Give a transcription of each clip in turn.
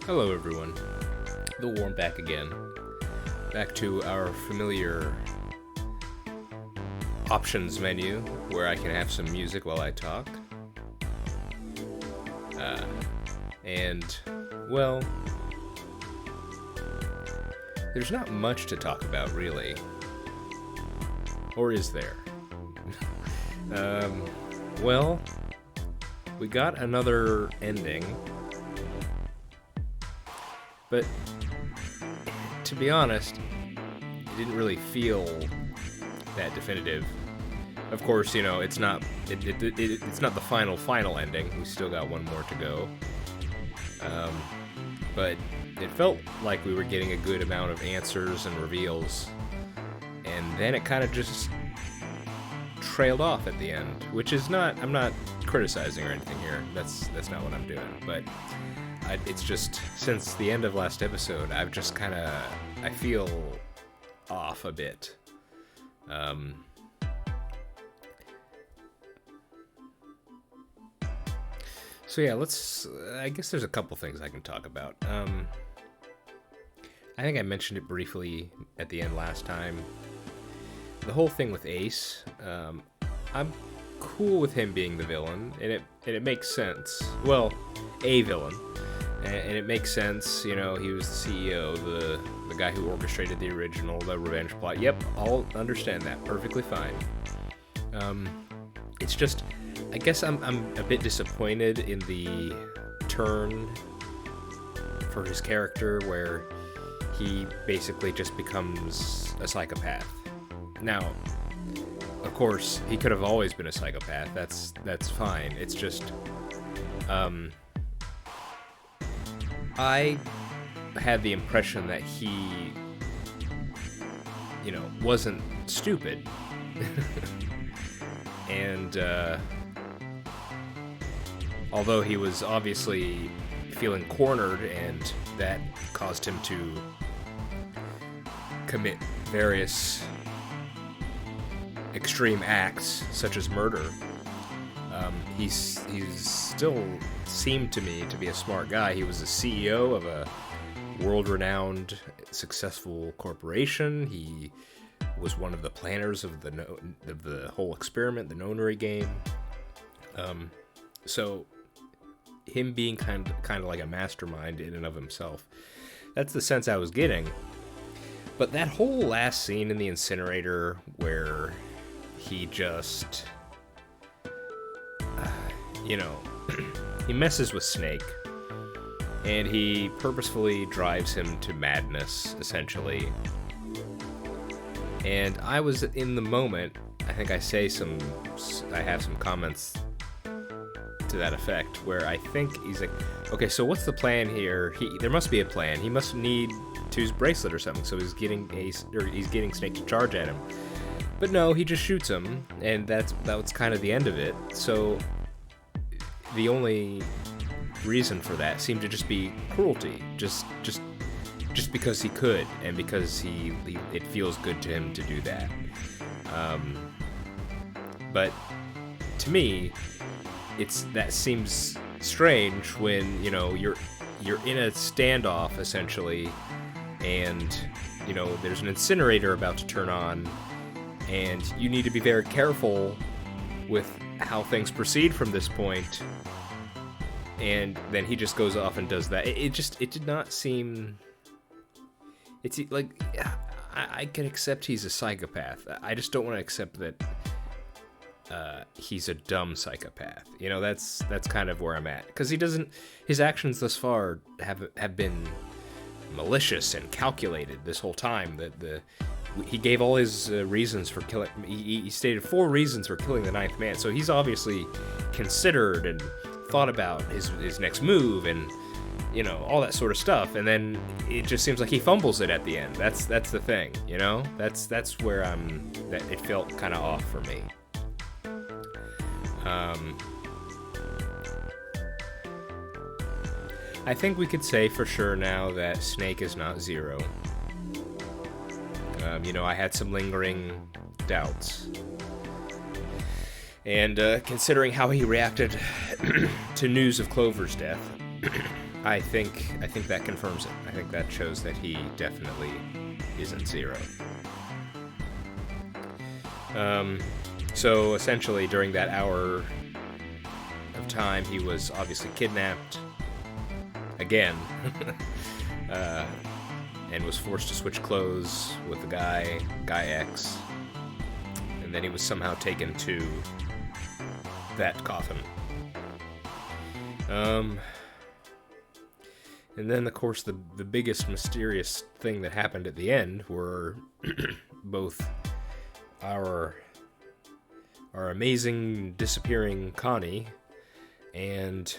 Hello everyone, the Warm back again. Back to our familiar options menu, where I can have some music while I talk. Well, there's not much to talk about, really. Or is there? Well, we got another ending. But, to be honest, it didn't really feel that definitive. Of course, you know, it's not it's not the final ending. We still got one more to go. But it felt like we were getting a good amount of answers and reveals. And then it kind of just trailed off at the end, which is not, I'm not criticizing or anything here. That's not what I'm doing. But it's just, since the end of last episode, I've just kind of, I feel off a bit. So yeah, I guess there's a couple things I can talk about. I think I mentioned it briefly at the end last time. The whole thing with Ace, I'm cool with him being the villain, and it makes sense. Well, a villain. And it makes sense, you know, he was the CEO, the guy who orchestrated the revenge plot. Yep, I'll understand that. Perfectly fine. It's just, I guess I'm a bit disappointed in the turn for his character, where he basically just becomes a psychopath. Now, of course, he could have always been a psychopath. That's fine. It's just, I had the impression that he, you know, wasn't stupid. And, although he was obviously feeling cornered, and that caused him to commit various extreme acts, such as murder, he's still seemed to me to be a smart guy. He was the CEO of a world-renowned, successful corporation. He was one of the planners of the whole experiment, the Nonary game. So him being kind of like a mastermind in and of himself, that's the sense I was getting. But that whole last scene in the incinerator, where he just, you know, he messes with Snake, and he purposefully drives him to madness, essentially. And I was in the moment, I think I have some comments to that effect, where I think he's like, okay, so what's the plan here? There must be a plan. He must need Two's bracelet or something, so he's getting Snake to charge at him. But no, he just shoots him, and that was kind of the end of it. So the only reason for that seemed to just be cruelty, just because he could, and because it feels good to him to do that. But to me, that seems strange when, you know, you're in a standoff essentially, and, you know, there's an incinerator about to turn on, and you need to be very careful with how things proceed from this point. And then he just goes off and does that. It did not seem. It's like, I can accept he's a psychopath. I just don't want to accept that he's a dumb psychopath. You know, that's kind of where I'm at, because his actions thus far have been malicious and calculated this whole time. He gave all his reasons for killing. He stated 4 reasons for killing the 9th man. So he's obviously considered and thought about his next move, and, you know, all that sort of stuff. And then it just seems like he fumbles it at the end. That's the thing, you know. That's where that it felt kind of off for me. I think we could say for sure now that Snake is not Zero. You know, I had some lingering doubts. And considering how he reacted to news of Clover's death, I think that confirms it. I think that shows that he definitely isn't Zero. So essentially, during that hour of time, he was obviously kidnapped again, and was forced to switch clothes with the guy X, and then he was somehow taken to that coffin. And then, of course, the biggest mysterious thing that happened at the end were both our amazing disappearing Connie and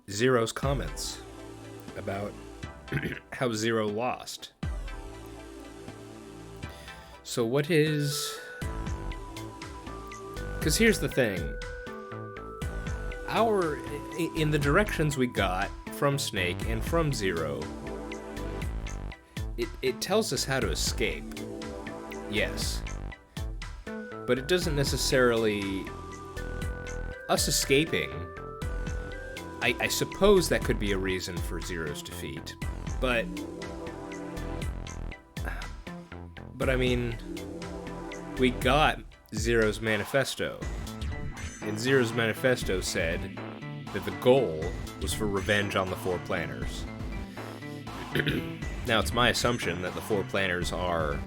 Zero's comments about how Zero lost. So what is... Because here's the thing. In the directions we got from Snake and from Zero, it tells us how to escape. Yes. But it doesn't necessarily... Us escaping, I suppose that could be a reason for Zero's defeat. But I mean, we got Zero's manifesto. And Zero's manifesto said that the goal was for revenge on the Four Planners. Now, it's my assumption that the Four Planners are,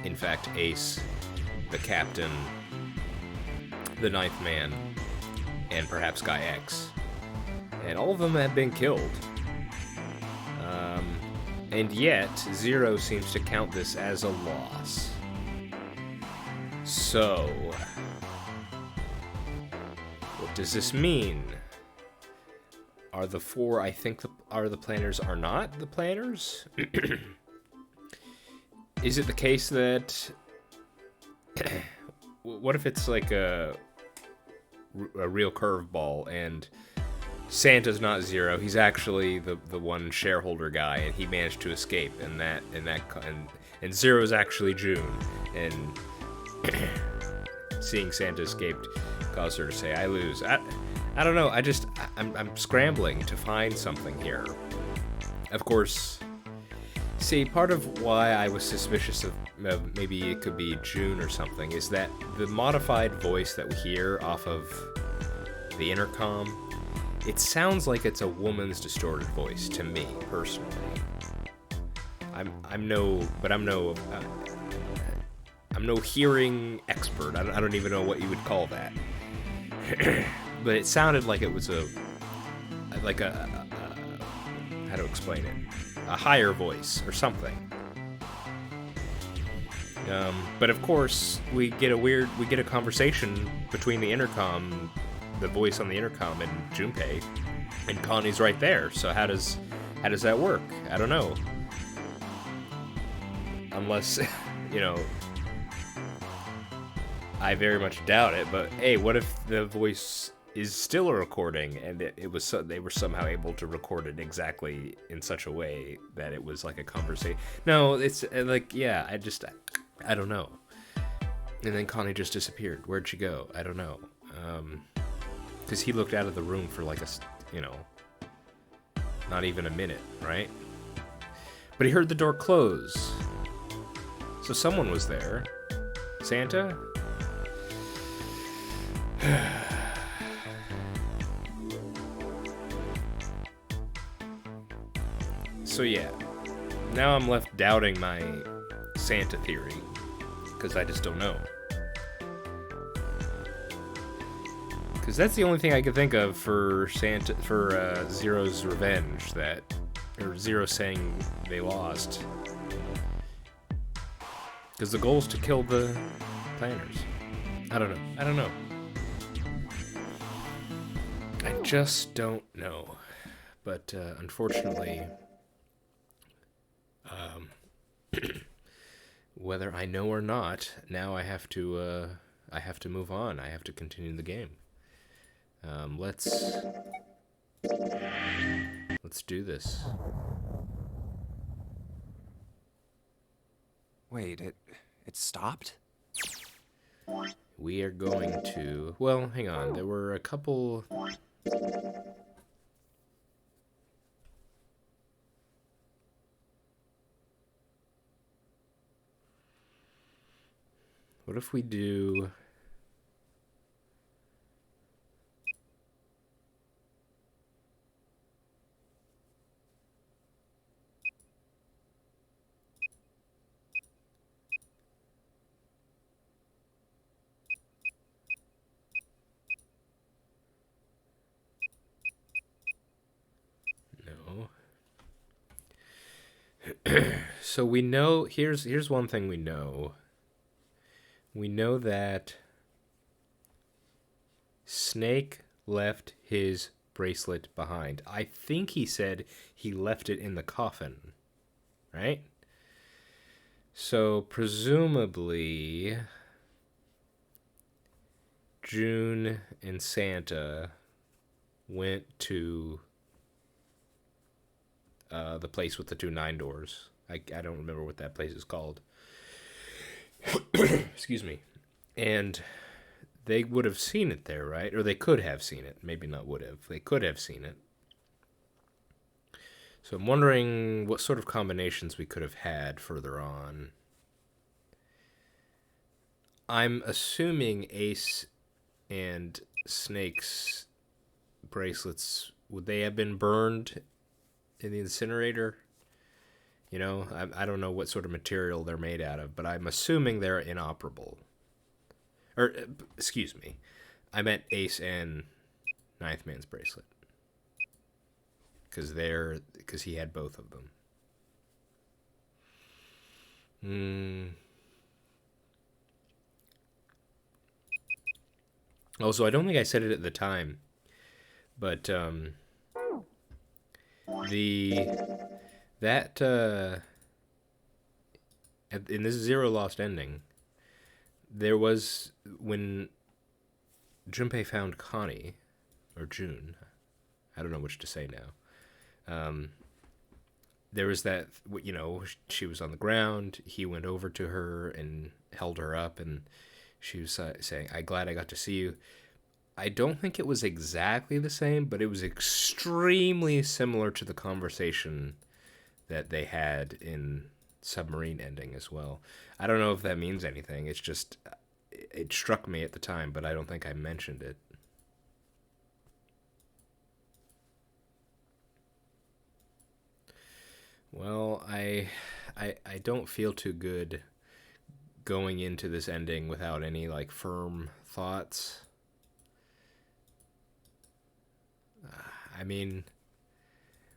in fact, Ace, the Captain, the Ninth Man, and perhaps Guy X. And all of them have been killed. And yet, Zero seems to count this as a loss. So, what does this mean? Are the four, I think, are the planners are not the planners? Is it the case that... what if it's like a real curveball and Santa's not Zero, he's actually the one shareholder guy, and he managed to escape, and Zero's actually June, and seeing Santa escaped caused her to say, I lose. I don't know, I'm scrambling to find something here. Of course, see, part of why I was suspicious of maybe it could be June or something is that the modified voice that we hear off of the intercom, it sounds like it's a woman's distorted voice to me, personally. I'm no hearing expert. I don't even know what you would call that. But it sounded like it was a how to explain it? A higher voice or something. But of course, we get a conversation between the intercom, the voice on the intercom, and Junpei, and Connie's right there. So how does that work? I don't know. Unless, I very much doubt it. But hey, what if the voice is still a recording, and they were somehow able to record it exactly in such a way that it was like a conversation? No, it's like, yeah, I don't know. And then Connie just disappeared. Where'd she go? I don't know. Because he looked out of the room for like not even a minute, right? But he heard the door close. So someone was there. Santa? So yeah, now I'm left doubting my Santa theory, because I just don't know. Because that's the only thing I could think of for Zero's revenge, or Zero saying they lost. Because the goal is to kill the planners. I don't know. I just don't know. But unfortunately, whether I know or not, now I have to move on. I have to continue the game. Let's do this. Wait, it stopped? We are going to... Well, hang on. There were a couple... What if we do... No. So we know... Here's one thing we know. We know that Snake left his bracelet behind. I think he said he left it in the coffin, right? So presumably June and Santa went to the place with the 2 9 doors. I don't remember what that place is called. Excuse me. And they would have seen it there, right? Or they could have seen it. Maybe not would have. They could have seen it. So I'm wondering what sort of combinations we could have had further on. I'm assuming Ace and Snake's bracelets, would they have been burned in the incinerator? You know, I don't know what sort of material they're made out of, but I'm assuming they're inoperable. Or, excuse me, I meant Ace and Ninth Man's bracelet. Because he had both of them. Also, I don't think I said it at the time, but the that in this Zero Lost ending, there was when Junpei found Connie, or June, I don't know which to say now. There was that, you know, she was on the ground. He went over to her and held her up, and she was saying, "I'm glad I got to see you." I don't think it was exactly the same, but it was extremely similar to the conversation that they had in Submarine ending as well. I don't know if that means anything. It's just, it struck me at the time, but I don't think I mentioned it. Well, I don't feel too good going into this ending without any like firm thoughts. I mean,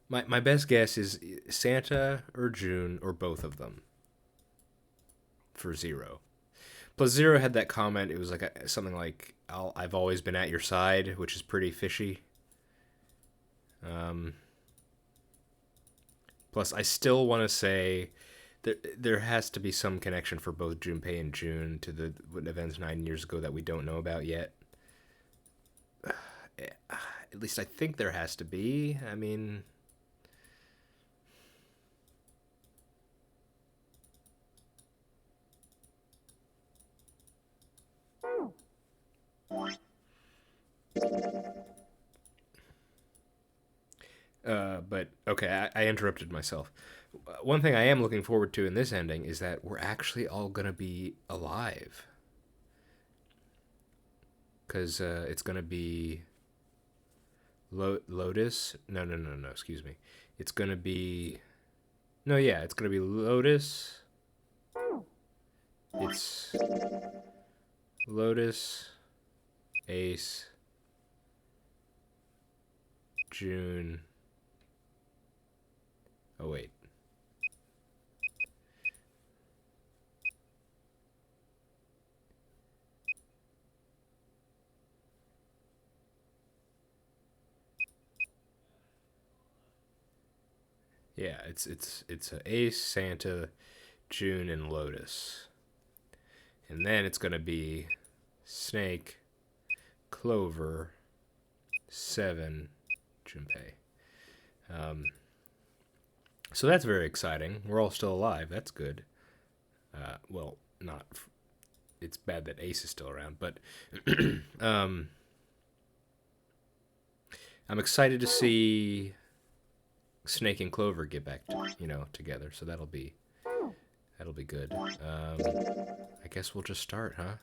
my best guess is Santa or June or both of them for Zero. Plus, Zero had that comment. It was like something like, I've always been at your side, which is pretty fishy. Plus, I still want to say there has to be some connection for both Junpei and June to the events 9 years ago that we don't know about yet. At least I think there has to be. I mean, but okay, I interrupted myself. One thing I am looking forward to in this ending is that we're actually all gonna be alive, because it's gonna be Lotus. No, no, no, no. Excuse me. It's gonna be no, yeah. It's gonna be Lotus. It's Lotus, Ace, June. Oh wait. Yeah, it's a Ace, Santa, June, and Lotus, and then it's gonna be Snake, Clover, Seven, Junpei. So that's very exciting. We're all still alive. That's good. Well, not. It's bad that Ace is still around, but I'm excited to see Snake and Clover get back, together. So that'll be That'll be good. I guess we'll just start, huh?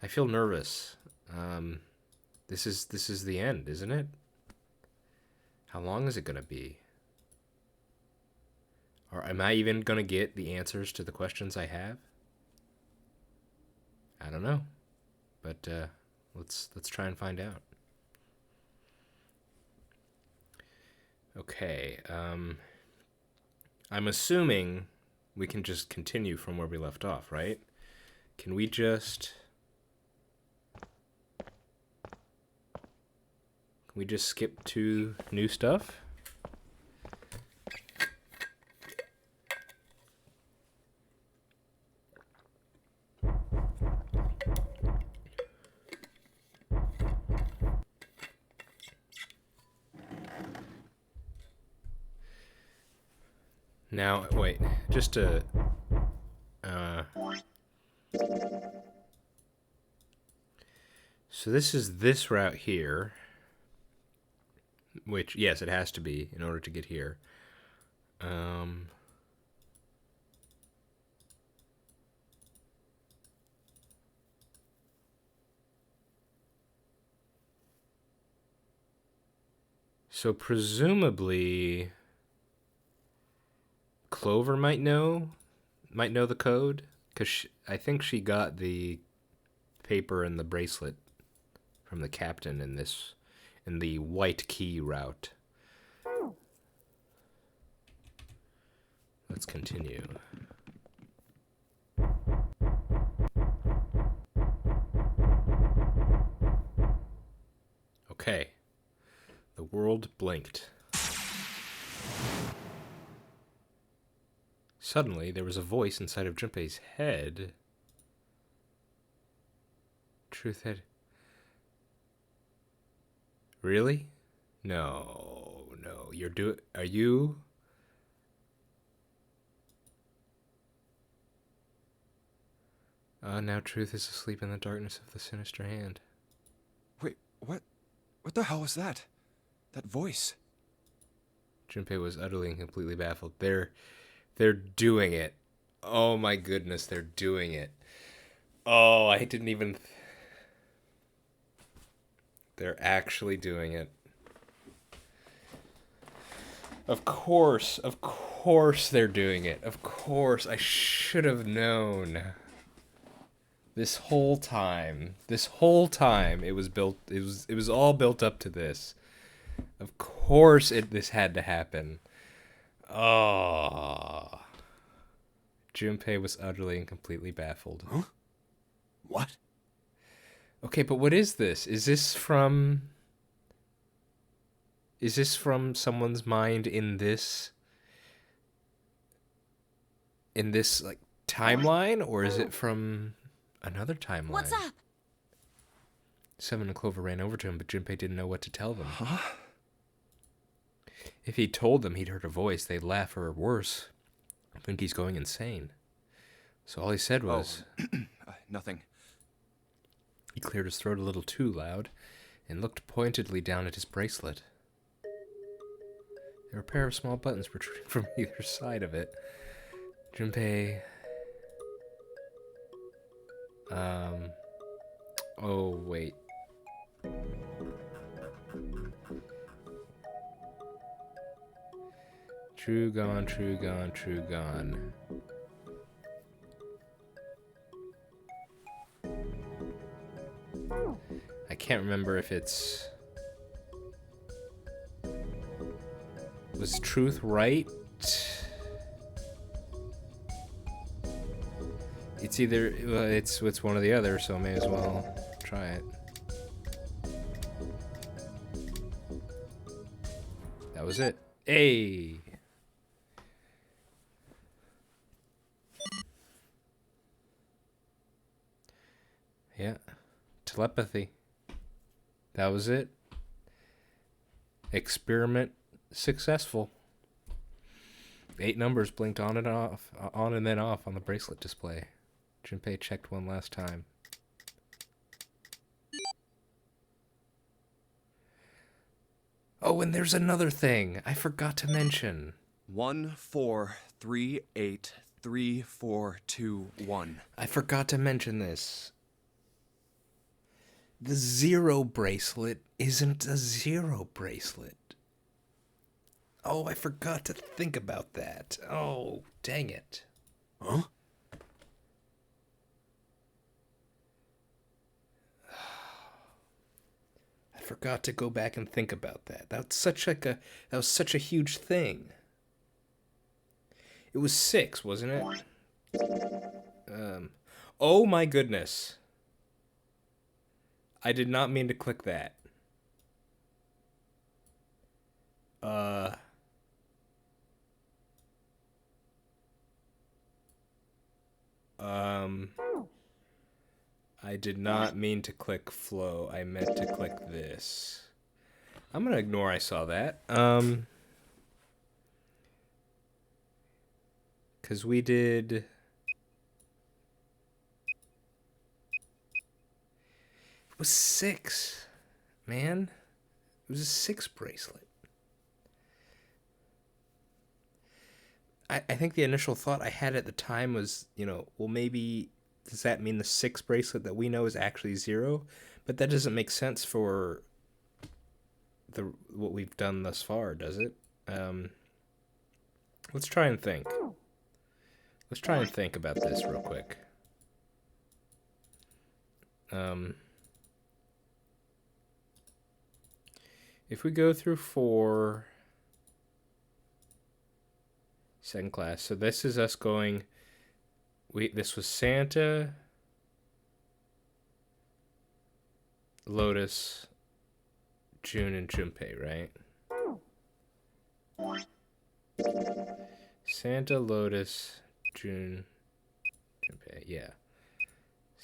I feel nervous. This is the end, isn't it? How long is it gonna be? Or am I even gonna get the answers to the questions I have? I don't know, but let's try and find out. Okay. I'm assuming we can just continue from where we left off, right? Can we just skip to new stuff? Now, wait, just to so this is this route here, which, yes, it has to be in order to get here. So presumably Clover might know the code, because I think she got the paper and the bracelet from the captain in the white key route. Let's continue. Okay. The world blinked. Suddenly, there was a voice inside of Junpei's head. Truth had... Really? No. Are you? Now Truth is asleep in the darkness of the sinister hand. Wait, what? What the hell was that? That voice? Junpei was utterly and completely baffled. They're doing it. Oh my goodness, they're doing it. Oh, I didn't even... They're actually doing it. Of course they're doing it. Of course, I should have known. This whole time, it was all built up to this. Of course this had to happen. Oh. Junpei was utterly and completely baffled. Huh? What? Okay, but what is this? Is this from someone's mind in this like timeline, or is it from another timeline? What's up? Seven and Clover ran over to him, but Junpei didn't know what to tell them. Huh? If he told them he'd heard a voice, they'd laugh, or worse, think he's going insane. So all he said was... Nothing. He cleared his throat a little too loud and looked pointedly down at his bracelet. There were a pair of small buttons protruding from either side of it. Junpei... Oh, wait. True gone, true gone, true gone. I can't remember if it's... Was truth right? It's either... it's one or the other, so I may as well try it. That was it. Hey! Yeah. Telepathy. That was it. Experiment successful. 8 numbers blinked on and off, on and then off on the bracelet display. Junpei checked one last time. Oh, and there's another thing I forgot to mention. 1438 3, 4, 2, 1. I forgot to mention this. The zero bracelet isn't a zero bracelet. Oh, I forgot to think about that. Oh, dang it. Huh? I forgot to go back and think about that. That was such a huge thing. It was 6, wasn't it? Oh my goodness. I did not mean to click that. I did not mean to click flow. I meant to click this. I'm gonna ignore I saw that. Cause we did. It was 6, man. It was a 6 bracelet. I think the initial thought I had at the time was, well, maybe does that mean the 6 bracelet that we know is actually 0? But that doesn't make sense for what we've done thus far, does it? Let's try and think. Let's try and think about this real quick. If we go through 4, second class, so this is us going. This was Santa, Lotus, June, and Junpei, right? Santa, Lotus, June, Junpei, yeah.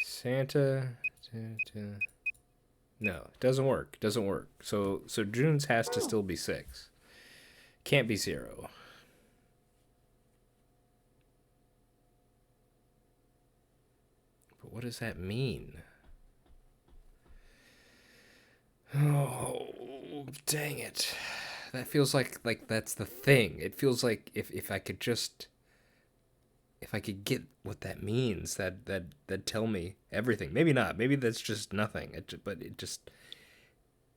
Santa. No, it doesn't work. Doesn't work. So June's has to still be 6. Can't be 0. But what does that mean? Oh, dang it. That feels like that's the thing. It feels like if I could get what that means, that'd tell me everything. Maybe not. Maybe that's just nothing.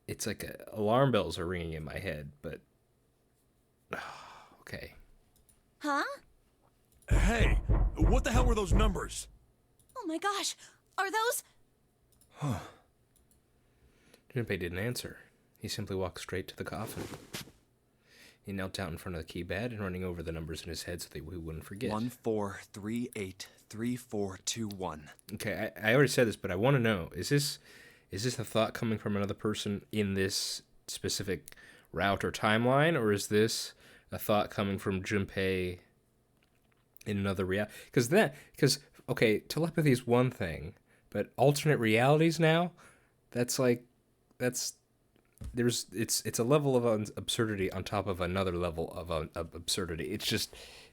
It's like alarm bells are ringing in my head. But okay. Huh? Hey, what the hell were those numbers? Oh my gosh, are those... Junpei didn't answer. He simply walked straight to the coffin. He knelt down in front of the key bed and running over the numbers in his head so that he wouldn't forget. 1, 4, 3, 8, 3, 4, 2, 1. Okay, I already said this, but I want to know, is this a thought coming from another person in this specific route or timeline, or is this a thought coming from Junpei in another reality? Because okay, telepathy is one thing, but alternate realities now, it's a level of absurdity on top of another level of absurdity.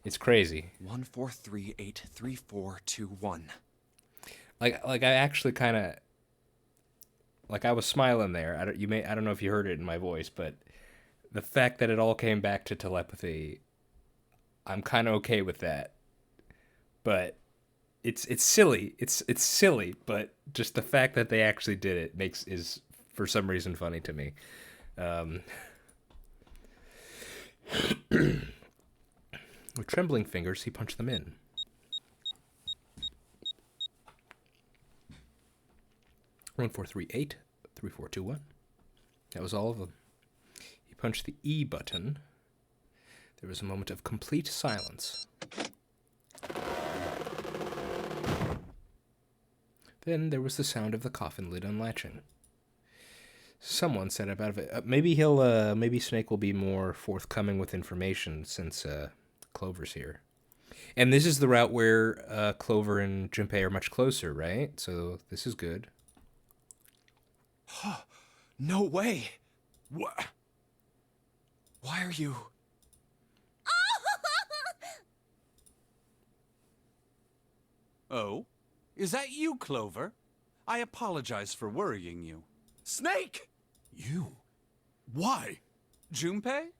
It's crazy. 1, 4, 3, 8, 3, 4, 2, 1. Like I actually kind of, like I was smiling there. I don't know if you heard it in my voice, but the fact that it all came back to telepathy, I'm kind of okay with that. But it's silly. It's silly, but just the fact that they actually did it is for some reason funny to me. With trembling fingers, he punched them in. One, 4, 3, 8, 3, 4, 2, 1. That was all of them. He punched the E button. There was a moment of complete silence. Then there was the sound of the coffin lid unlatching. Someone said about it. Maybe Snake will be more forthcoming with information since Clover's here. And this is the route where Clover and Junpei are much closer, right? So this is good. No way. What? Why are you... Oh? Is that you, Clover? I apologize for worrying you. Snake! You? Why? Junpei?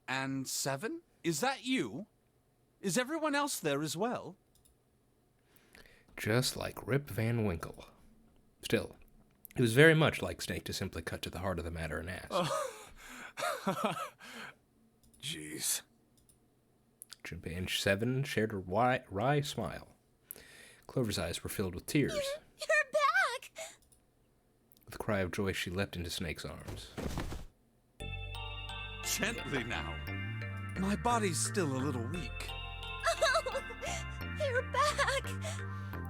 And 7? Is that you? Is everyone else there as well? Just like Rip Van Winkle. Still, it was very much like Snake to simply cut to the heart of the matter and ask. Jeez. Junpei and Seven shared a wry smile. Clover's eyes were filled with tears. You're back! With a cry of joy, she leapt into Snake's arms. Gently now. My body's still a little weak. Oh, you're back!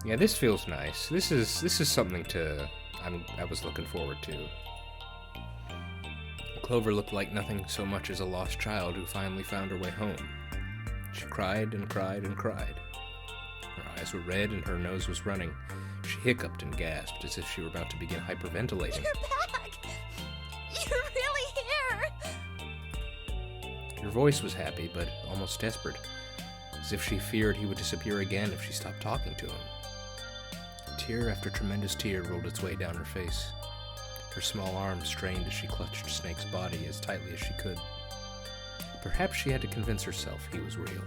Yeah, this feels nice. This is something I was looking forward to. Clover looked like nothing so much as a lost child who finally found her way home. She cried and cried and cried. Her eyes were red and her nose was running. She hiccuped and gasped as if she were about to begin hyperventilating. You're back! You're really here! Her voice was happy, but almost desperate, as if she feared he would disappear again if she stopped talking to him. Tear after tremendous tear rolled its way down her face. Her small arms strained as she clutched Snake's body as tightly as she could. Perhaps she had to convince herself he was real.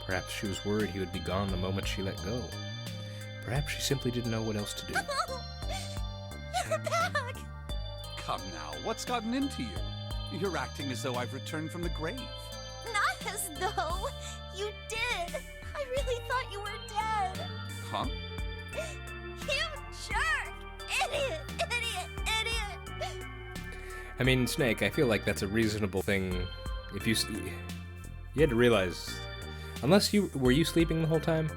Perhaps she was worried he would be gone the moment she let go. Perhaps she simply didn't know what else to do. You're back! Come now, what's gotten into you? You're acting as though I've returned from the grave. Not as though! You did! I really thought you were dead! Huh? You jerk! Idiot! Idiot! Idiot! I mean, Snake, I feel like that's a reasonable thing. If you had to realize, were you sleeping the whole time?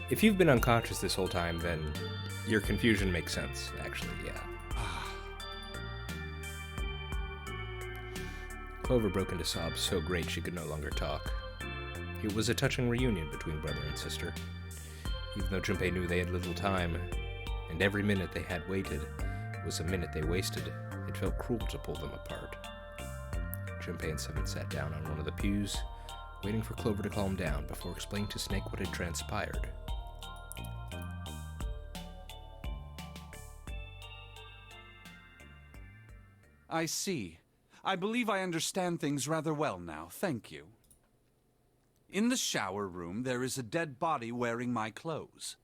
If you've been unconscious this whole time, then your confusion makes sense, actually, yeah. Clover broke into sobs so great she could no longer talk. It was a touching reunion between brother and sister. Even though Junpei knew they had little time, and every minute they had waited was a minute they wasted, it felt cruel to pull them apart. Junpei and Seven sat down on one of the pews, waiting for Clover to calm down before explaining to Snake what had transpired. I see. I believe I understand things rather well now, thank you. In the shower room, there is a dead body wearing my clothes.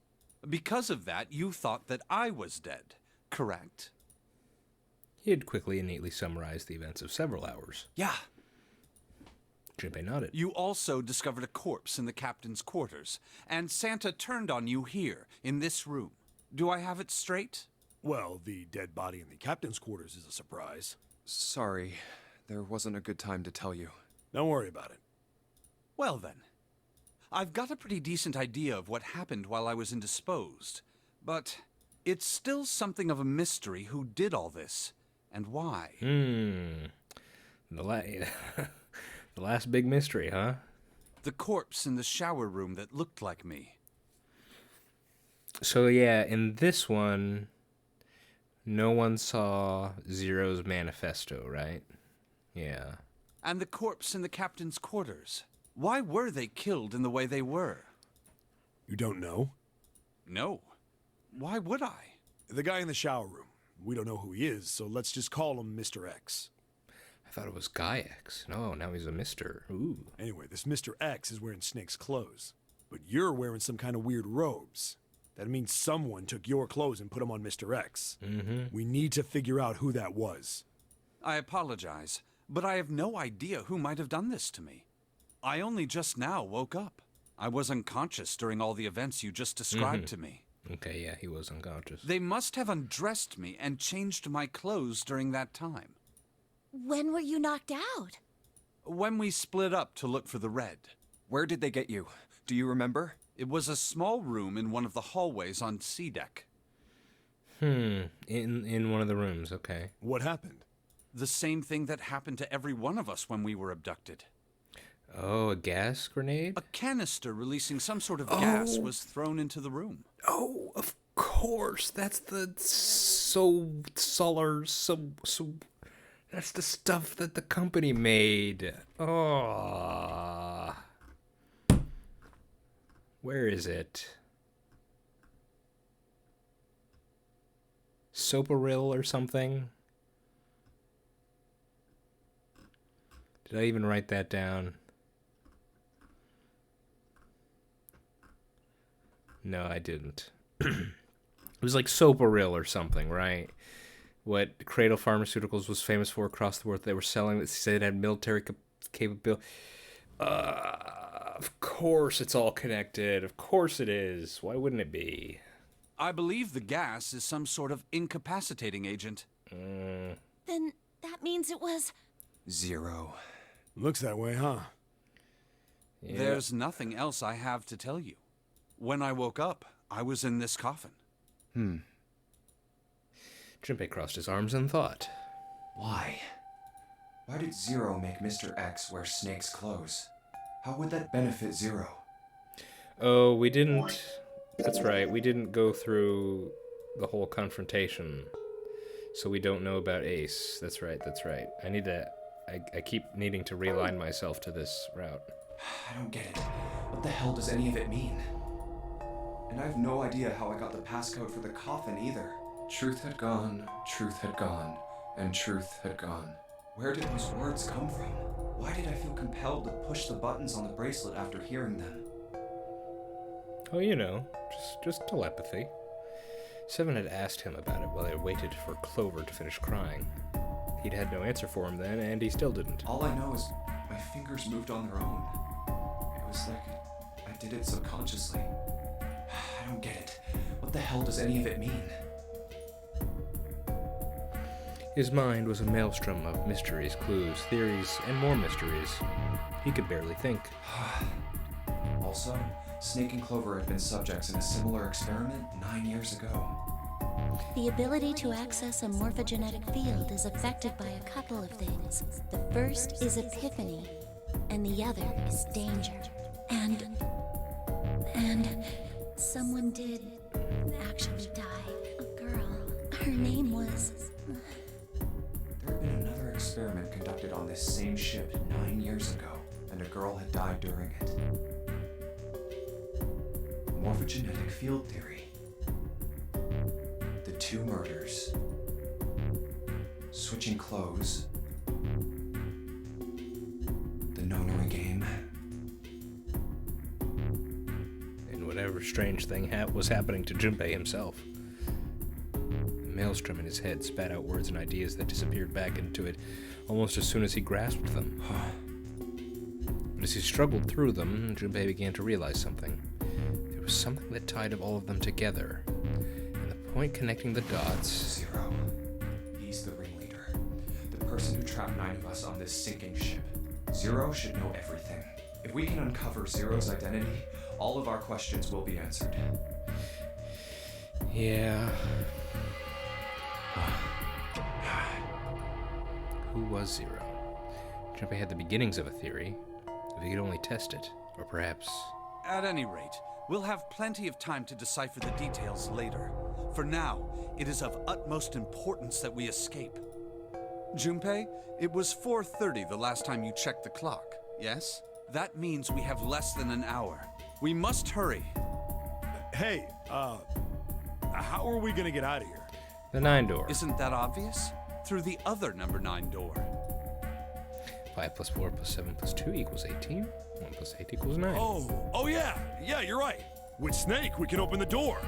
Because of that, you thought that I was dead, correct? He had quickly and neatly summarized the events of several hours. Yeah. Junpei nodded. You also discovered a corpse in the captain's quarters, and Santa turned on you here, in this room. Do I have it straight? Well, the dead body in the captain's quarters is a surprise. Sorry, there wasn't a good time to tell you. Don't worry about it. Well then, I've got a pretty decent idea of what happened while I was indisposed, but it's still something of a mystery who did all this, and why. The last big mystery, huh? The corpse in the shower room that looked like me. So yeah, in this one, no one saw Zero's manifesto, right? Yeah. And the corpse in the captain's quarters. Why were they killed in the way they were? You don't know? No. Why would I? The guy in the shower room. We don't know who he is, so let's just call him Mr. X. I thought it was Guy X. No, now he's a Mr. Ooh. Anyway, this Mr. X is wearing Snake's clothes. But you're wearing some kind of weird robes. That means someone took your clothes and put them on Mr. X. Mm-hmm. We need to figure out who that was. I apologize, but I have no idea who might have done this to me. I only just now woke up. I was unconscious during all the events you just described to me. Okay, yeah, he was unconscious. They must have undressed me and changed my clothes during that time. When were you knocked out? When we split up to look for the red. Where did they get you? Do you remember? It was a small room in one of the hallways on C deck. In one of the rooms, okay. What happened? The same thing that happened to every one of us when we were abducted. Oh, a gas grenade? A canister releasing some sort of gas was thrown into the room. Oh, of course. That's the that's the stuff that the company made. Oh. Where is it? Soparil or something? Did I even write that down? No, I didn't. It was like Soparil or something, right? What Cradle Pharmaceuticals was famous for across the world. They were selling that said it had military capability. Of course it's all connected. Of course it is. Why wouldn't it be? I believe the gas is some sort of incapacitating agent. Then that means it was... Zero. Looks that way, huh? Yeah. There's nothing else I have to tell you. When I woke up, I was in this coffin. Junpei crossed his arms in thought. Why? Why did Zero make Mr. X wear Snake's clothes? How would that benefit Zero? Oh, we didn't... That's right, we didn't go through the whole confrontation. So we don't know about Ace. That's right, that's right. I keep needing to realign myself to this route. I don't get it. What the hell does any of it mean? And I have no idea how I got the passcode for the coffin either. Truth had gone, and truth had gone. Where did those words come from? Why did I feel compelled to push the buttons on the bracelet after hearing them? Oh, you know, just telepathy. Seven had asked him about it while they waited for Clover to finish crying. He'd had no answer for him then, and he still didn't. All I know is my fingers moved on their own. It was like I did it subconsciously. I don't get it. What the hell does any of it mean? His mind was a maelstrom of mysteries, clues, theories, and more mysteries. He could barely think. Also, Snake and Clover had been subjects in a similar experiment 9 years ago. The ability to access a morphogenetic field is affected by a couple of things. The first is Epiphany, and the other is danger. And someone did actually die. A girl. Her name was... There had been another experiment conducted on this same ship 9 years ago, and a girl had died during it. Morphogenetic field theory. The two murders. Switching clothes. The nonary game. And whatever strange thing was happening to Junpei himself. The maelstrom in his head spat out words and ideas that disappeared back into it almost as soon as he grasped them. But as he struggled through them, Junpei began to realize something. There was something that tied all of them together. And the point connecting the dots... Zero. He's the ringleader. The person who trapped 9 of us on this sinking ship. Zero should know everything. If we can uncover Zero's identity, all of our questions will be answered. Yeah. Who was Zero? Junpei had the beginnings of a theory, if he could only test it, or perhaps... At any rate, we'll have plenty of time to decipher the details later. For now, it is of utmost importance that we escape. Junpei, it was 4:30 the last time you checked the clock, yes? That means we have less than an hour. We must hurry. Hey, how are we gonna get out of here? The 9 door. Isn't that obvious? Through the other number 9 door. 5 plus 4 plus 7 plus 2 equals 18. 1 plus 8 equals 9. Oh yeah, you're right. With Snake, we can open the door.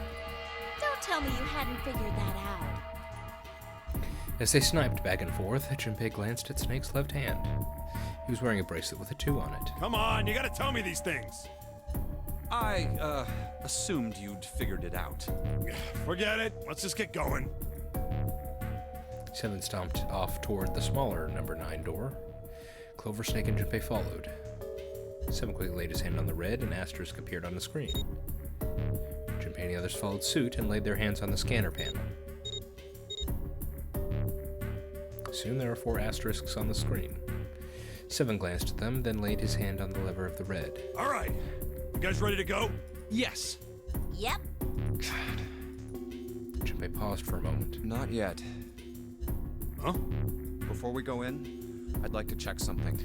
Don't tell me you hadn't figured that out. As they sniped back and forth, Junpei glanced at Snake's left hand. He was wearing a bracelet with a 2 on it. Come on, you gotta tell me these things. I, assumed you'd figured it out. Forget it. Let's just get going. 7 stomped off toward the smaller number 9 door. Clover, Snake, and Junpei followed. 7 quickly laid his hand on the red, and asterisk appeared on the screen. Junpei and the others followed suit and laid their hands on the scanner panel. Soon there were 4 asterisks on the screen. 7 glanced at them, then laid his hand on the lever of the red. All right. You guys ready to go? Yes. Yep. Junpei paused for a moment. Not yet. Huh? Before we go in, I'd like to check something.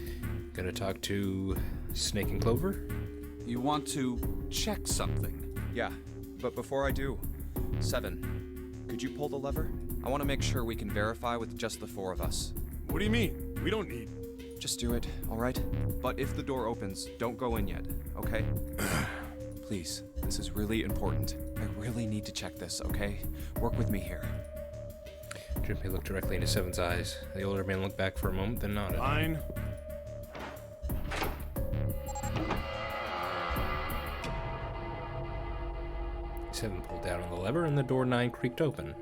Gonna talk to Snake and Clover? You want to check something? Yeah, but before I do, 7, could you pull the lever? I want to make sure we can verify with just the 4 of us. What do you mean? We don't need... Just do it, all right? But if the door opens, don't go in yet, okay? Please, this is really important. I really need to check this, okay? Work with me here. Junpei looked directly into Seven's eyes. The older man looked back for a moment, then nodded. Fine. Seven pulled down on the lever, and the door 9 creaked open.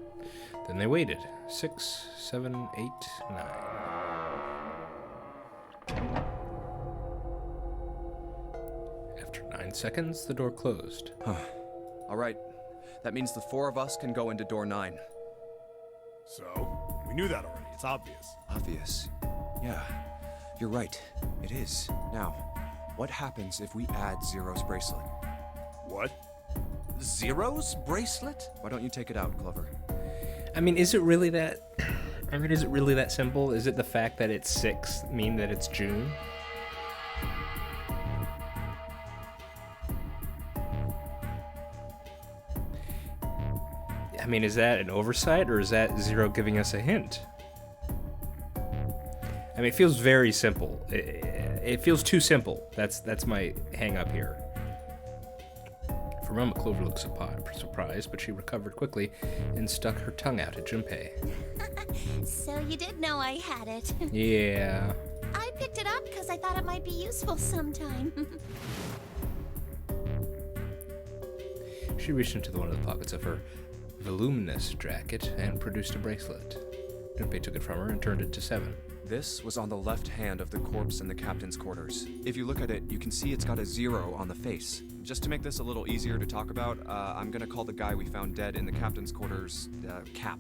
Then they waited. 6, 7, 8, 9. After 9 seconds, the door closed. All right. That means the 4 of us can go into door 9. So, we knew that already. It's obvious. Obvious. Yeah, you're right. It is. Now, what happens if we add Zero's bracelet? What? Zero's bracelet? Why don't you take it out, Clover? I mean, is it really that... is it really that simple? Is it the fact that it's 6 mean that it's June? I mean, is that an oversight, or is that Zero giving us a hint? I mean, it feels very simple. It feels too simple. That's my hang-up here. For a moment, Clover looked surprised, but she recovered quickly and stuck her tongue out at Junpei. So you did know I had it. Yeah. I picked it up because I thought it might be useful sometime. She reached into one of the pockets of her voluminous jacket and produced a bracelet. Junpei took it from her and turned it to Seven. This was on the left hand of the corpse in the captain's quarters. If you look at it, you can see it's got a 0 on the face. Just to make this a little easier to talk about, I'm gonna call the guy we found dead in the captain's quarters, Cap.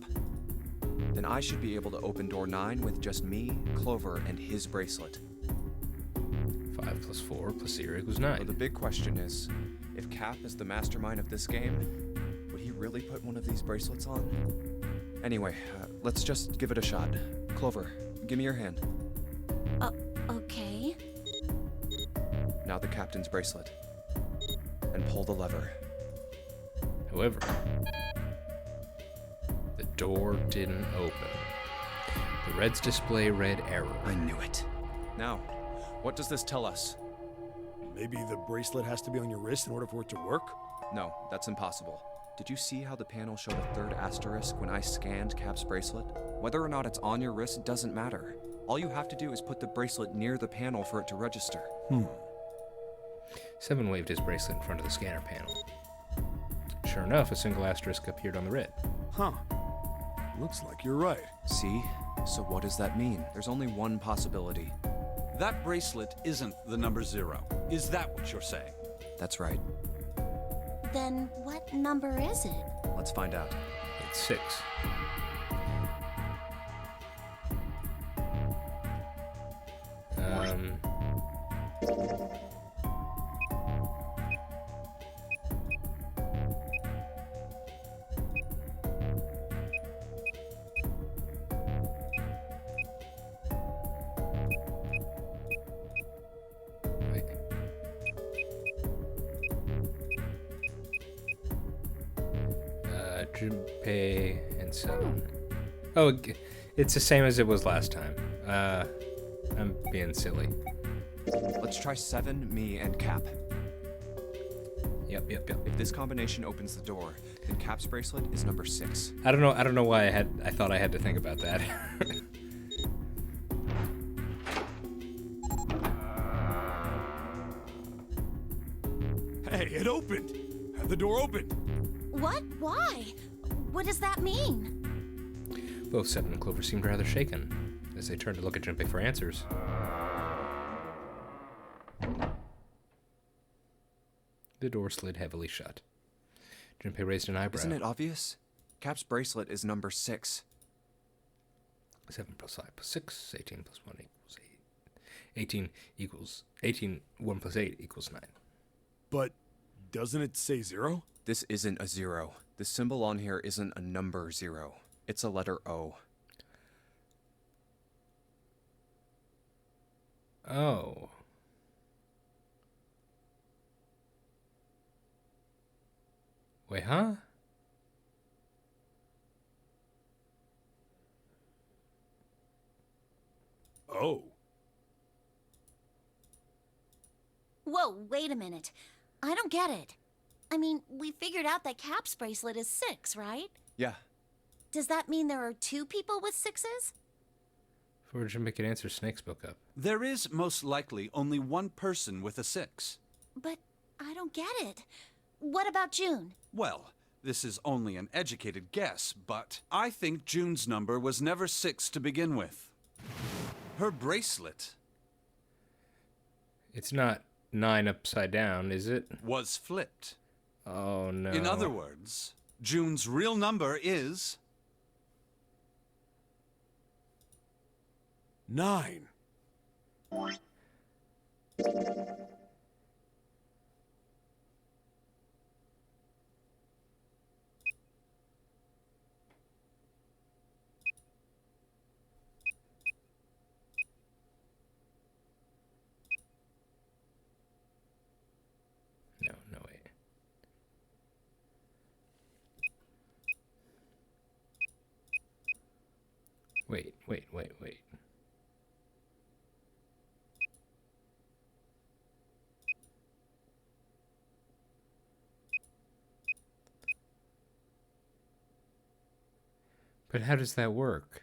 Then I should be able to open door 9 with just me, Clover, and his bracelet. 5 plus 4 plus 0 equals So 9. the big question is, if Cap is the mastermind of this game, would he really put one of these bracelets on? Anyway, let's just give it a shot. Clover, give me your hand. Okay. Now the captain's bracelet. And pull the lever. However, the door didn't open. The Reds display read error. I knew it. Now, what does this tell us? Maybe the bracelet has to be on your wrist in order for it to work? No, that's impossible. Did you see how the panel showed a 3rd asterisk when I scanned Cap's bracelet? Whether or not it's on your wrist doesn't matter. All you have to do is put the bracelet near the panel for it to register. Seven waved his bracelet in front of the scanner panel. Sure enough, a single asterisk appeared on the red. Huh. Looks like you're right. See? So what does that mean? There's only one possibility. That bracelet isn't the number 0. Is that what you're saying? That's right. Then what number is it? Let's find out. It's 6. Wait. Junpei and 7. Oh, it's the same as it was last time. I'm being silly. Let's try 7, me, and Cap. Yep. If this combination opens the door, then Cap's bracelet is number 6. I don't know why I thought I had to think about that. Hey, it opened! Had the door opened! What? Why? What does that mean? Both Seven and Clover seemed rather shaken as they turned to look at Junpei for answers. The door slid heavily shut. Junpei raised an eyebrow. Isn't it obvious? Cap's bracelet is number 6. 7 plus 5 plus 6, 18 plus 1 equals 8. 1 plus 8 equals 9. But doesn't it say 0? This isn't a 0. The symbol on here isn't a number 0. It's a letter O. Oh. Wait, huh? Oh. Whoa, wait a minute. I don't get it. I mean, we figured out that Cap's bracelet is 6, right? Yeah. Does that mean there are 2 people with 6s? Before Junpei could answer, Snake spoke up. There is most likely only one person with a 6. But I don't get it. What about June? Well, this is only an educated guess, but I think June's number was never 6 to begin with. Her bracelet It's not 9 upside down, is it? was flipped. Oh, no. In other words, June's real number is... 9. No, no, wait. Wait. But how does that work?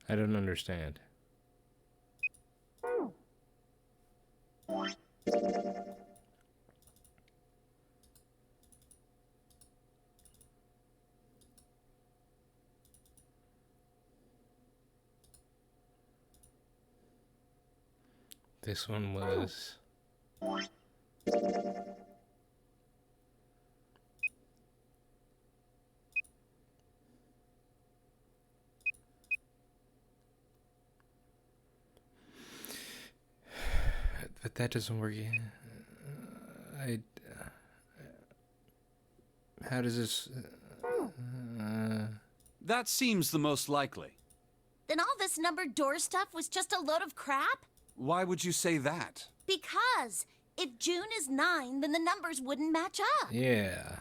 I don't understand. This one was... But that doesn't work. How does this... That seems the most likely. Then all this numbered door stuff was just a load of crap? Why would you say that? Because if June is 9, then the numbers wouldn't match up. Yeah.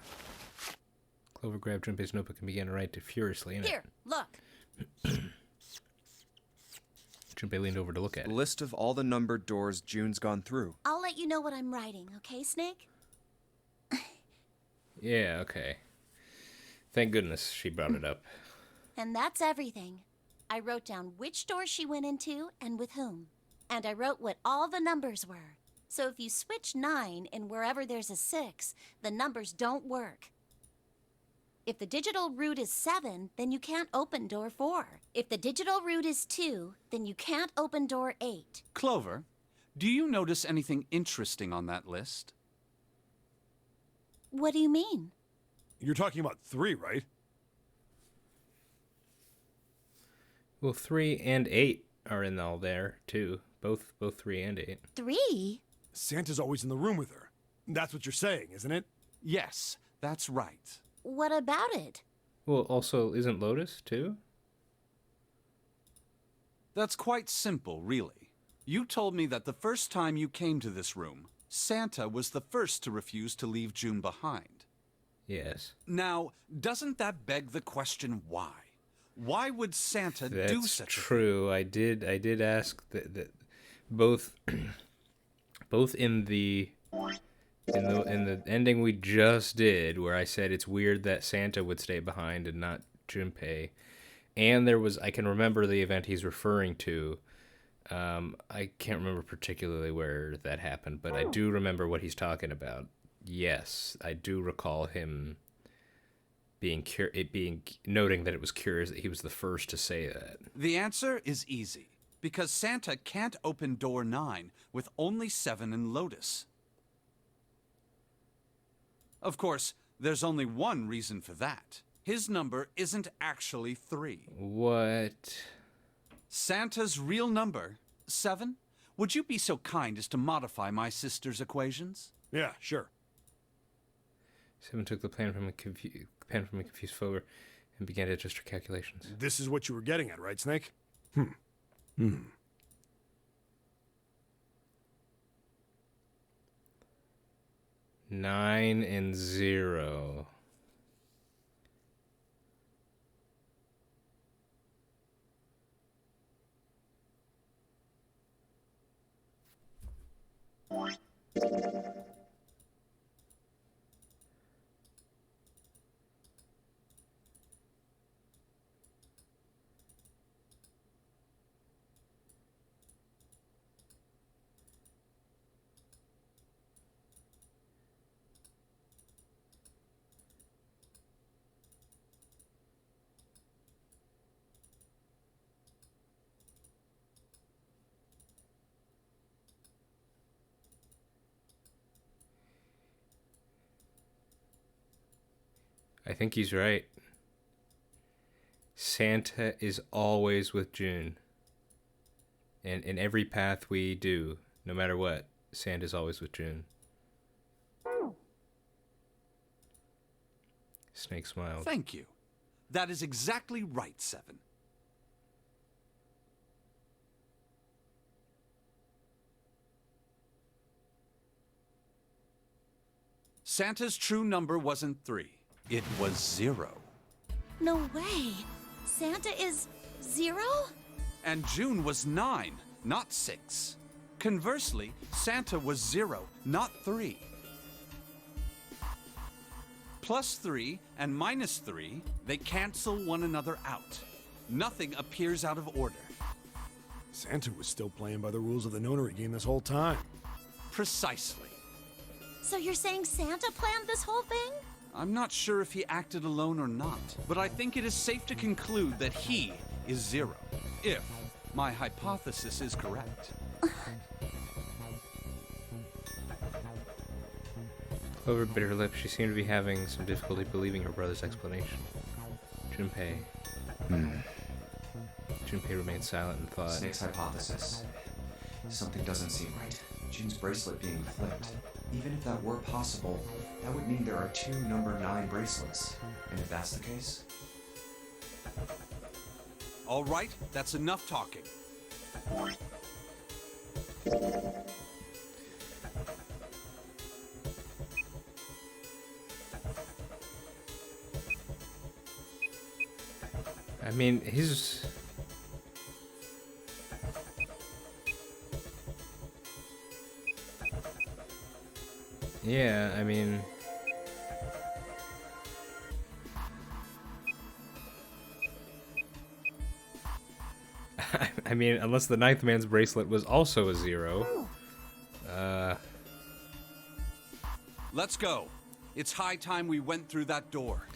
Clover grabbed Junpei's notebook and began to write furiously in Here, look. it. Junpei leaned over to look at it. List of all the numbered doors June's gone through. I'll let you know what I'm writing, okay, Snake? Yeah, okay. Thank goodness she brought it up. And that's everything. I wrote down which door she went into and with whom. And I wrote what all the numbers were. So if you switch 9 in wherever there's a 6, the numbers don't work. If the digital root is 7, then you can't open door 4. If the digital root is 2, then you can't open door 8. Clover, do you notice anything interesting on that list? What do you mean? You're talking about 3, right? Well, 3 and 8 are in all there, too. Both 3 and 8. 3? Santa's always in the room with her. That's what you're saying, isn't it? Yes, that's right. What about it? Well, also, isn't Lotus, too? That's quite simple, really. You told me that the first time you came to this room, Santa was the first to refuse to leave June behind. Yes. Now, doesn't that beg the question why? Why would Santa do That's such a thing? true. I did ask that both in the ending we just did, where I said it's weird that Santa would stay behind and not Junpei, and I can remember the event he's referring to. I can't remember particularly where that happened, but I do remember what he's talking about. Yes, I do recall him noting that it was curious that he was the first to say that. The answer is easy, because Santa can't open door 9 with only 7 in Lotus. Of course, there's only one reason for that. His number isn't actually 3. What? Santa's real number, 7? Would you be so kind as to modify my sister's equations? Yeah, sure. 7 took the pen from a confused Fover and began to adjust her calculations. This is what you were getting at, right, Snake? 9 and 0. I think he's right. Santa is always with June. And in every path we do, no matter what, Santa's always with June. Snake smiled. Thank you. That is exactly right, Seven. Santa's true number wasn't 3. It was 0. No way. Santa is 0? And June was 9, not 6. Conversely, Santa was 0, not 3. Plus 3 and minus 3, they cancel one another out. Nothing appears out of order. Santa was still playing by the rules of the nonary game this whole time. Precisely. So you're saying Santa planned this whole thing? I'm not sure if he acted alone or not, but I think it is safe to conclude that he is 0, if my hypothesis is correct. Clover bit her lip. She seemed to be having some difficulty believing her brother's explanation. Junpei. Junpei remained silent and thought. Snake's hypothesis. Something doesn't seem right. June's bracelet being flipped. Even if that were possible, that would mean there are 2 number 9 bracelets. And if that's the case... All right, that's enough talking. I mean, his... Yeah, I mean... I mean, unless the ninth man's bracelet was also a 0. Let's go. It's high time we went through that door.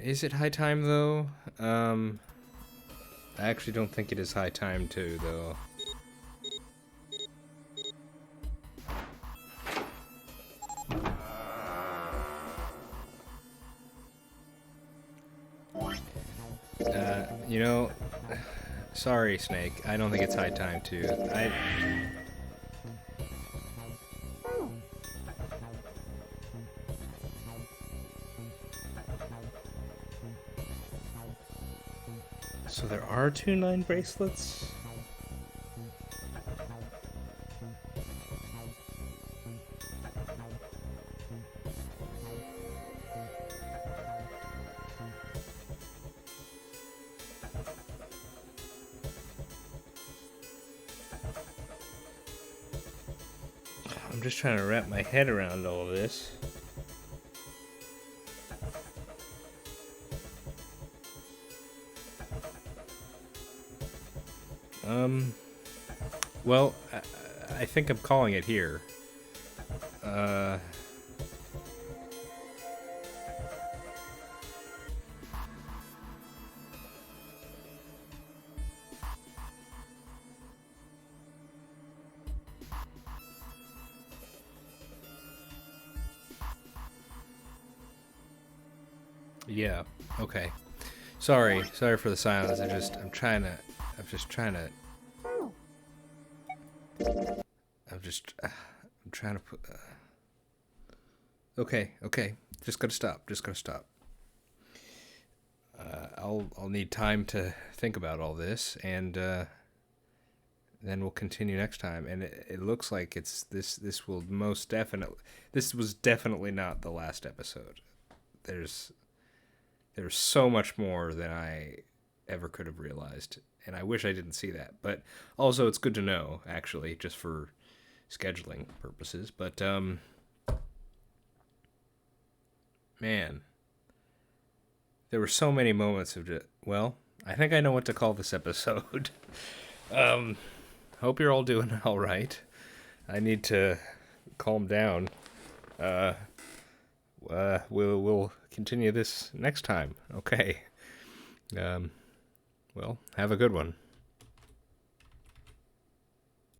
Is it high time, though? I actually don't think it is high time, too, though. You know, sorry, Snake. I don't think it's high time, too. So there are 2 9 bracelets? I'm just trying to wrap my head around all of this. Well, I think I'm calling it here. Yeah, okay. Sorry for the silence. I'm just trying to put... Okay. Just gotta stop. I'll need time to think about all this, and then we'll continue next time. And it looks like it's this will most definitely, this was definitely not the last episode. There's so much more than I ever could have realized, and I wish I didn't see that. But also, it's good to know, actually, just for scheduling purposes. But man, there were so many moments of just, well, I think I know what to call this episode. Hope you're all doing all right. I need to calm down. We'll continue this next time. Okay. Well, have a good one.